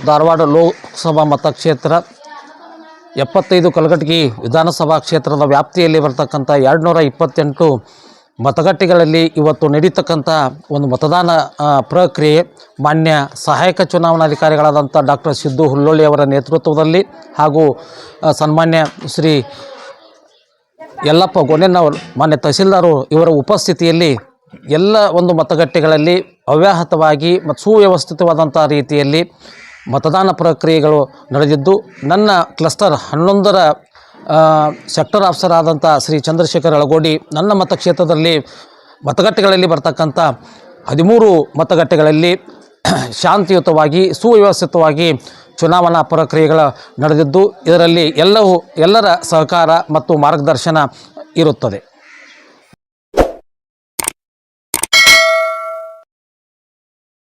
ಧಾರವಾಡ ಲೋಕಸಭಾ ಮತಕ್ಷೇತ್ರ 75 ಕಲಘಟಗಿ ವಿಧಾನಸಭಾ ಕ್ಷೇತ್ರದ ವ್ಯಾಪ್ತಿಯಲ್ಲಿ ಬರ್ತಕ್ಕಂಥ 228 ಮತಗಟ್ಟೆಗಳಲ್ಲಿ ಇವತ್ತು ನಡೀತಕ್ಕಂಥ ಒಂದು ಮತದಾನ ಪ್ರಕ್ರಿಯೆ ಮಾನ್ಯ ಸಹಾಯಕ ಚುನಾವಣಾಧಿಕಾರಿಗಳಾದಂಥ ಡಾಕ್ಟರ್ ಸಿದ್ದು ಹುಲ್ಲೊಳ್ಳಿ ಅವರ ನೇತೃತ್ವದಲ್ಲಿ ಹಾಗೂ ಸನ್ಮಾನ್ಯ ಶ್ರೀ ಯಲ್ಲಪ್ಪ ಗೋನೆನ್ನವರು ಮಾನ್ಯ ತಹಸೀಲ್ದಾರು ಇವರ ಉಪಸ್ಥಿತಿಯಲ್ಲಿ ಎಲ್ಲ ಒಂದು ಮತಗಟ್ಟೆಗಳಲ್ಲಿ ಅವ್ಯಾಹತವಾಗಿ ಮತ್ತು ಸುವ್ಯವಸ್ಥಿತವಾದಂಥ ರೀತಿಯಲ್ಲಿ ಮತದಾನ ಪ್ರಕ್ರಿಯೆಗಳು ನಡೆದಿದ್ದು ನನ್ನ ಕ್ಲಸ್ಟರ್ 11ರ ಸೆಕ್ಟರ್ ಆಫೀಸರ್ ಆದಂಥ ಶ್ರೀ ಚಂದ್ರಶೇಖರ್ ಅಳಗೋಡಿ ನನ್ನ ಮತಕ್ಷೇತ್ರದಲ್ಲಿ ಮತಗಟ್ಟೆಗಳಲ್ಲಿ ಬರ್ತಕ್ಕಂಥ 13 ಮತಗಟ್ಟೆಗಳಲ್ಲಿ ಶಾಂತಿಯುತವಾಗಿ ಸುವ್ಯವಸ್ಥಿತವಾಗಿ ಚುನಾವಣಾ ಪ್ರಕ್ರಿಯೆಗಳು ನಡೆದಿದ್ದು ಇದರಲ್ಲಿ ಎಲ್ಲರ ಸಹಕಾರ ಮತ್ತು ಮಾರ್ಗದರ್ಶನ ಇರುತ್ತದೆ.